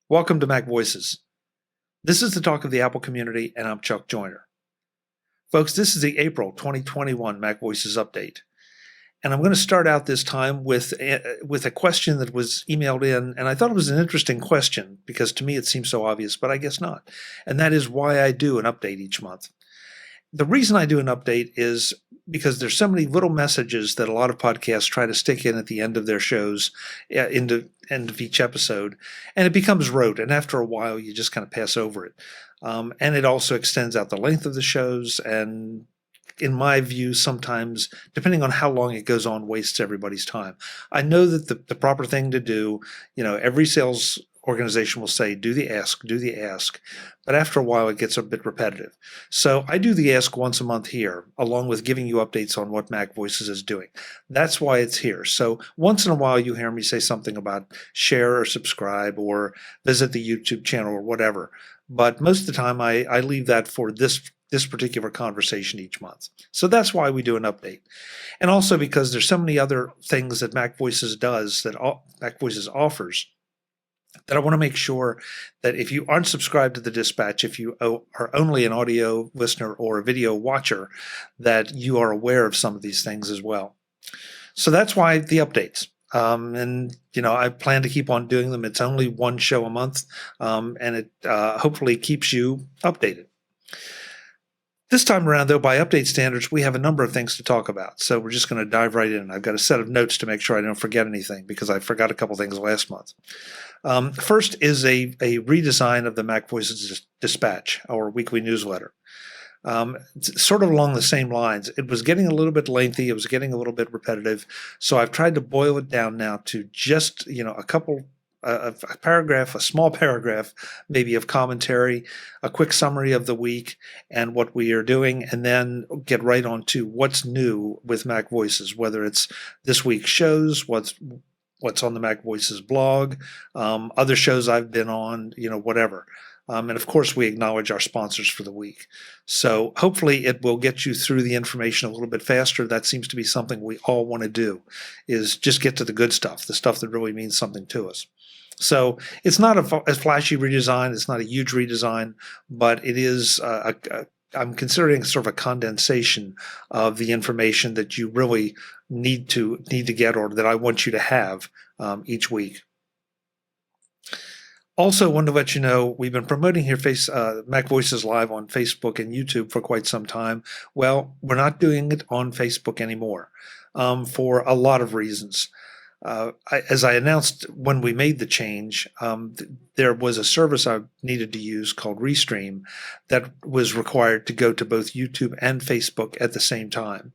Welcome to Mac Voices. This is the talk of the Apple community, and I'm Chuck Joyner. Folks, this is the April 2021 Mac Voices update. And I'm going to start out this time with a question that was emailed in, and I thought it was an interesting question because to me it seems so obvious, but I guess not. And that is why I do an update each month. The reason I do an update is because there's so many little messages that a lot of podcasts try to stick in at the end of their shows, into end of each episode, and it becomes rote. And after a while, you just kind of pass over it. And it also extends out the length of the shows. And in my view, sometimes, depending on how long it goes on, wastes everybody's time. I know that the proper thing to do, every sales organization will say, do the ask, but after a while it gets a bit repetitive. So I do the ask once a month here, along with giving you updates on what Mac Voices is doing. That's why it's here. So once in a while you hear me say something about share or subscribe or visit the YouTube channel or whatever. But most of the time I leave that for this particular conversation each month. So that's why we do an update. And also because there's so many other things that Mac Voices does, that Mac Voices offers, that I want to make sure that if you aren't subscribed to the Dispatch, if you are only an audio listener or a video watcher, that you are aware of some of these things as well. So that's why the updates. I plan to keep on doing them. It's only one show a month, and it hopefully keeps you updated. This time around, though, by update standards, we have a number of things to talk about. So we're just going to dive right in. I've got a set of notes to make sure I don't forget anything because I forgot a couple things last month. First is a redesign of the MacVoices Dispatch, our weekly newsletter. Sort of along the same lines. It was getting a little bit lengthy. It was getting a little bit repetitive. So I've tried to boil it down now to just, a paragraph, a small paragraph, maybe of commentary, a quick summary of the week and what we are doing, and then get right on to what's new with Mac Voices, whether it's this week's shows, what's on the Mac Voices blog, other shows I've been on, whatever. And of course, we acknowledge our sponsors for the week. So hopefully it will get you through the information a little bit faster. That seems to be something we all want to do, is just get to the good stuff, the stuff that really means something to us. So it's not a flashy redesign. It's not a huge redesign, but it is I'm considering sort of a condensation of the information that you really need to get, or that I want you to have each week. Also, wanted to let you know we've been promoting here Mac Voices Live on Facebook and YouTube for quite some time. Well, we're not doing it on Facebook anymore for a lot of reasons. As I announced when we made the change, there was a service I needed to use called Restream that was required to go to both YouTube and Facebook at the same time.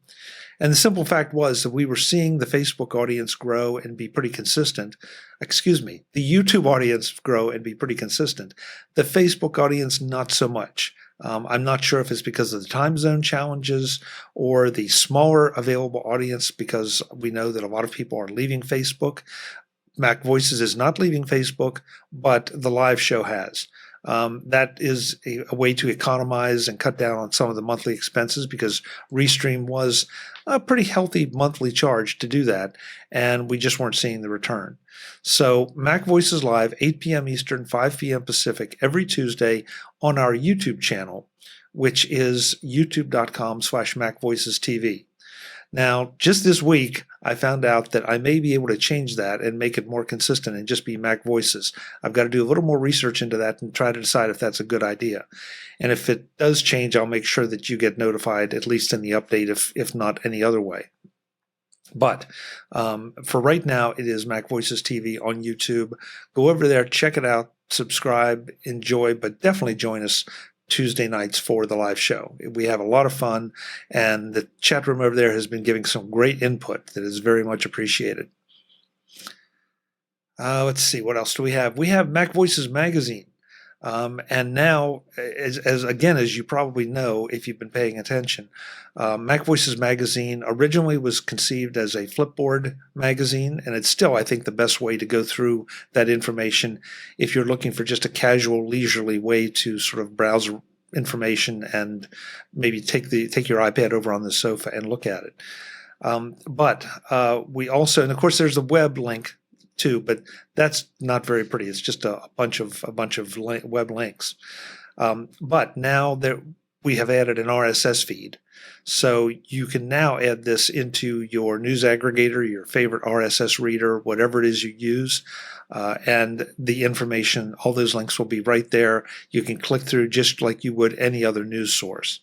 And the simple fact was that we were seeing the Facebook audience grow and be pretty consistent. Excuse me, the YouTube audience grow and be pretty consistent. The Facebook audience, not so much. I'm not sure if it's because of the time zone challenges or the smaller available audience, because we know that a lot of people are leaving Facebook. Mac Voices is not leaving Facebook, but the live show has. That is a way to economize and cut down on some of the monthly expenses, because Restream was a pretty healthy monthly charge to do that, and we just weren't seeing the return. So Mac Voices Live, 8 p.m. Eastern, 5 p.m. Pacific, every Tuesday on our YouTube channel, which is youtube.com/MacVoicesTV. Now, just this week, I found out that I may be able to change that and make it more consistent and just be Mac Voices. I've got to do a little more research into that and try to decide if that's a good idea. And if it does change, I'll make sure that you get notified, at least in the update, if not any other way. But for right now, it is Mac Voices TV on YouTube. Go over there, check it out, subscribe, enjoy, but definitely join us Tuesday nights for the live show. We have a lot of fun, and the chat room over there has been giving some great input that is very much appreciated. Let's see, what else do we have? We have MacVoices Magazine. And now, as you probably know if you've been paying attention, MacVoices Magazine originally was conceived as a flipboard magazine, and it's still, I think, the best way to go through that information if you're looking for just a casual, leisurely way to sort of browse information and maybe take your iPad over on the sofa and look at it. But we also, and of course there's a web link too, but that's not very pretty. It's just a bunch of web links. But now that we have added an RSS feed, so you can now add this into your news aggregator, your favorite RSS reader, whatever it is you use, and the information, all those links will be right there. You can click through just like you would any other news source.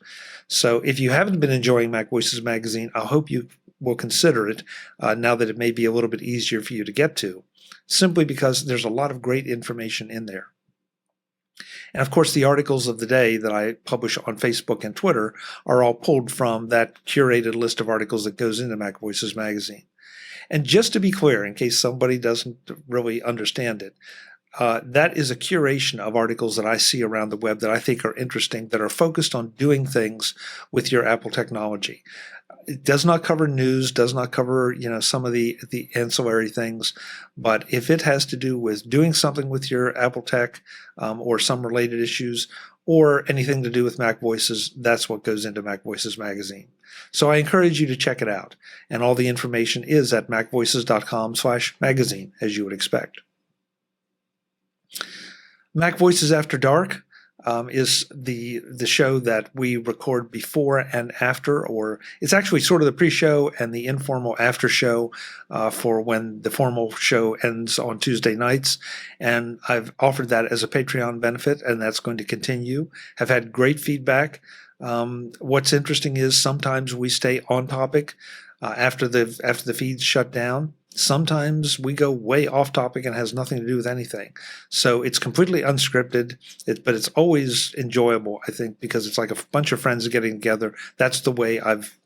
So if you haven't been enjoying MacVoices Magazine, I hope you will consider it now that it may be a little bit easier for you to get to, simply because there's a lot of great information in there. And of course, the articles of the day that I publish on Facebook and Twitter are all pulled from that curated list of articles that goes into MacVoices Magazine. And just to be clear, in case somebody doesn't really understand it, that is a curation of articles that I see around the web that I think are interesting, that are focused on doing things with your Apple technology. It does not cover news, does not cover, some of the ancillary things, but if it has to do with doing something with your Apple tech or some related issues or anything to do with MacVoices, that's what goes into MacVoices Magazine. So I encourage you to check it out, and all the information is at macvoices.com/magazine, as you would expect. MacVoices After Dark is the show that we record before and after, or it's actually sort of the pre-show and the informal after show for when the formal show ends on Tuesday nights. And I've offered that as a Patreon benefit, and that's going to continue. Have had great feedback. What's interesting is sometimes we stay on topic after the feeds shut down. Sometimes we go way off topic and has nothing to do with anything. So it's completely unscripted, but it's always enjoyable, I think, because it's like a bunch of friends getting together. That's the way I've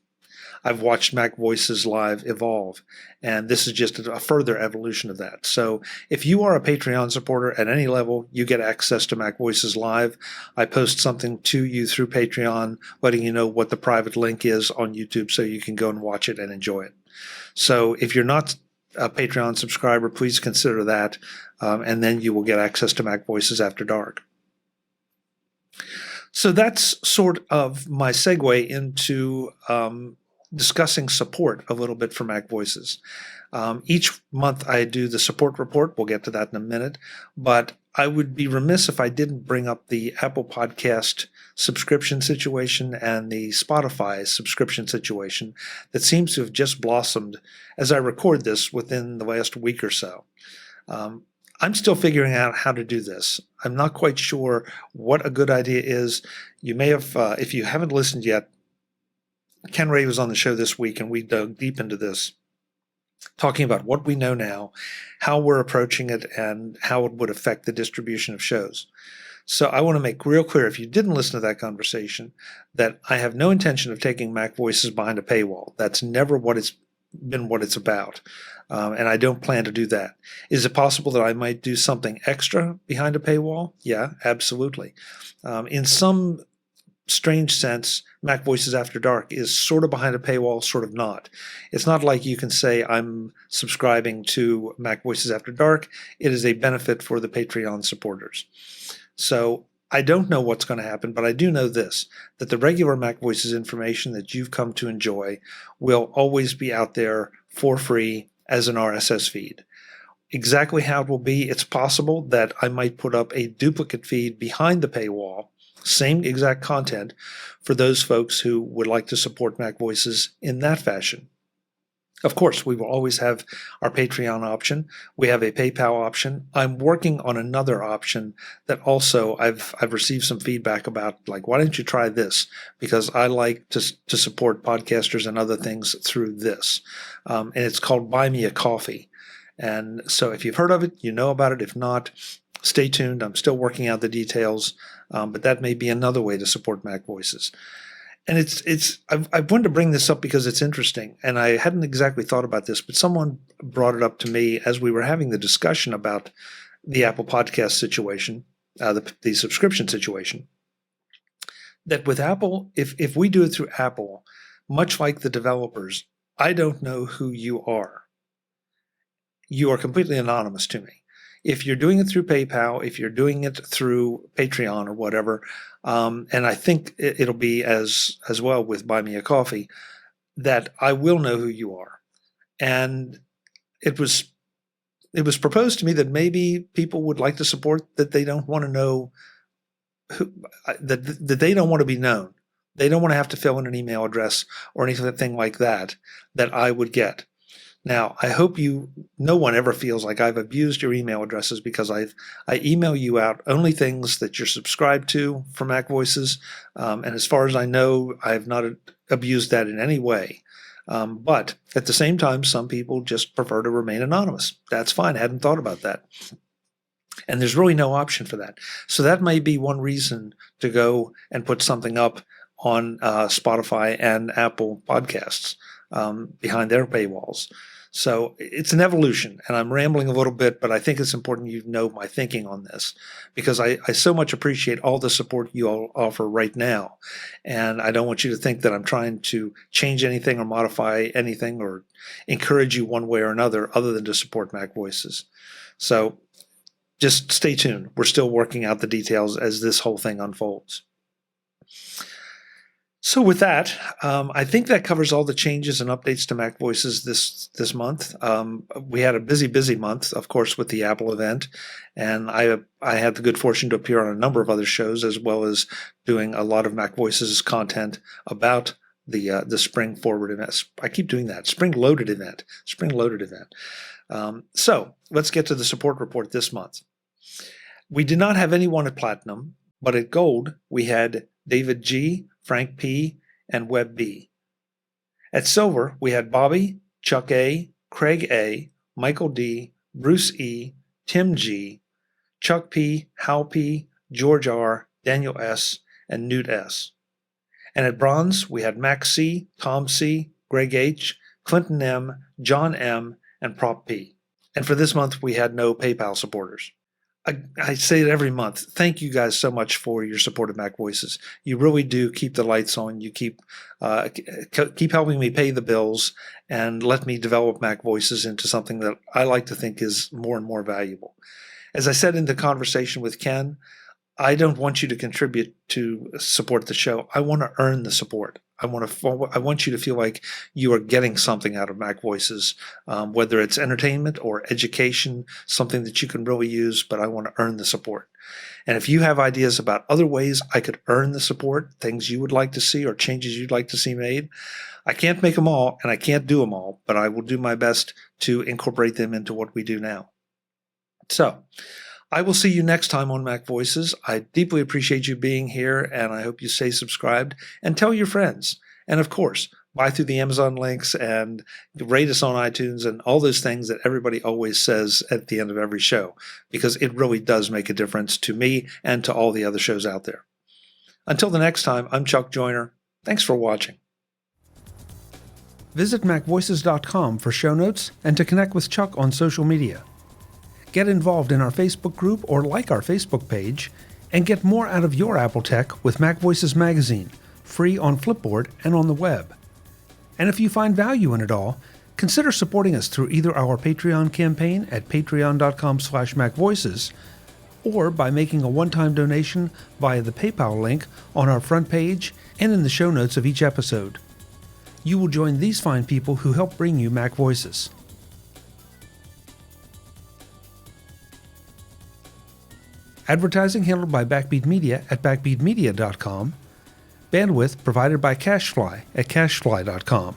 watched MacVoices Live evolve, and this is just a further evolution of that. So if you are a Patreon supporter at any level, you get access to MacVoices Live. I post something to you through Patreon, letting you know what the private link is on YouTube so you can go and watch it and enjoy it. So if you're not a Patreon subscriber, please consider that, and then you will get access to MacVoices After Dark. So that's sort of my segue into discussing support a little bit for MacVoices. Each month I do the support report. We'll get to that in a minute, but I would be remiss if I didn't bring up the Apple Podcast subscription situation and the Spotify subscription situation that seems to have just blossomed as I record this within the last week or so. I'm still figuring out how to do this. I'm not quite sure what a good idea is. You may have, if you haven't listened yet, Ken Ray was on the show this week and we dug deep into this, talking about what we know now, how we're approaching it, and how it would affect the distribution of shows. So I want to make real clear, if you didn't listen to that conversation, that I have no intention of taking MacVoices behind a paywall. That's never what it's about, and I don't plan to do that. Is it possible that I might do something extra behind a paywall? Yeah, absolutely. In some strange sense, MacVoices After Dark is sort of behind a paywall, sort of not. It's not like you can say I'm subscribing to MacVoices After Dark. It is a benefit for the Patreon supporters. So I don't know what's going to happen, but I do know this, that the regular MacVoices information that you've come to enjoy will always be out there for free as an RSS feed. Exactly how it will be, it's possible that I might put up a duplicate feed behind the paywall, same exact content, for those folks who would like to support MacVoices in that fashion. Of course, we will always have our Patreon option. We have a PayPal option. I'm working on another option that also I've received some feedback about, like, why don't you try this? Because I like to support podcasters and other things through this. And it's called Buy Me a Coffee. And so if you've heard of it, you know about it. If not, stay tuned. I'm still working out the details, but that may be another way to support MacVoices. And I wanted to bring this up because it's interesting, and I hadn't exactly thought about this, but someone brought it up to me as we were having the discussion about the Apple Podcast situation, the subscription situation, that with Apple, if we do it through Apple, much like the developers, I don't know who you are. You are completely anonymous to me. If you're doing it through PayPal, if you're doing it through Patreon or whatever, and I think it'll be as well with Buy Me a Coffee, that I will know who you are. And it was it was proposed to me that maybe people would like to support that they don't want to know that they don't want to be known. They don't want to have to fill in an email address or anything like that I would get. Now, I hope no one ever feels like I've abused your email addresses, because I email you out only things that you're subscribed to for MacVoices. And as far as I know, I have not abused that in any way. But at the same time, some people just prefer to remain anonymous. That's fine. I hadn't thought about that. And there's really no option for that. So that may be one reason to go and put something up on Spotify and Apple Podcasts behind their paywalls. So it's an evolution, and I'm rambling a little bit, but I think it's important you know my thinking on this, because I so much appreciate all the support you all offer right now. And I don't want you to think that I'm trying to change anything or modify anything or encourage you one way or another other than to support MacVoices. So just stay tuned. We're still working out the details as this whole thing unfolds. So with that, I think that covers all the changes and updates to MacVoices this month. We had a busy month, of course, with the Apple event, and I had the good fortune to appear on a number of other shows, as well as doing a lot of MacVoices content about the Spring Forward event. I keep doing that. Spring Loaded event. So let's get to the support report this month. We did not have anyone at Platinum, but at Gold we had David G., Frank P., and Webb B. At Silver, we had Bobby, Chuck A., Craig A., Michael D., Bruce E., Tim G., Chuck P., Hal P., George R., Daniel S., and Newt S. And at Bronze, we had Max C., Tom C., Greg H., Clinton M., John M., and Prop P. And for this month, we had no PayPal supporters. I say it every month. Thank you guys so much for your support of MacVoices. You really do keep the lights on. You keep helping me pay the bills and let me develop MacVoices into something that I like to think is more and more valuable. As I said in the conversation with Ken, I don't want you to contribute to support the show. I want to earn the support. I want you to feel like you are getting something out of MacVoices, whether it's entertainment or education, something that you can really use, but I want to earn the support. And if you have ideas about other ways I could earn the support, things you would like to see or changes you'd like to see made, I can't make them all and I can't do them all, but I will do my best to incorporate them into what we do now. So I will see you next time on MacVoices. I deeply appreciate you being here, and I hope you stay subscribed and tell your friends. And of course, buy through the Amazon links and rate us on iTunes and all those things that everybody always says at the end of every show, because it really does make a difference to me and to all the other shows out there. Until the next time, I'm Chuck Joyner. Thanks for watching. Visit MacVoices.com for show notes and to connect with Chuck on social media. Get involved in our Facebook group or like our Facebook page, and get more out of your Apple tech with MacVoices Magazine, free on Flipboard and on the web. And if you find value in it all, consider supporting us through either our Patreon campaign at patreon.com/MacVoices or by making a one-time donation via the PayPal link on our front page and in the show notes of each episode. You will join these fine people who help bring you MacVoices. Advertising handled by Backbeat Media at backbeatmedia.com. Bandwidth provided by CacheFly at cachefly.com.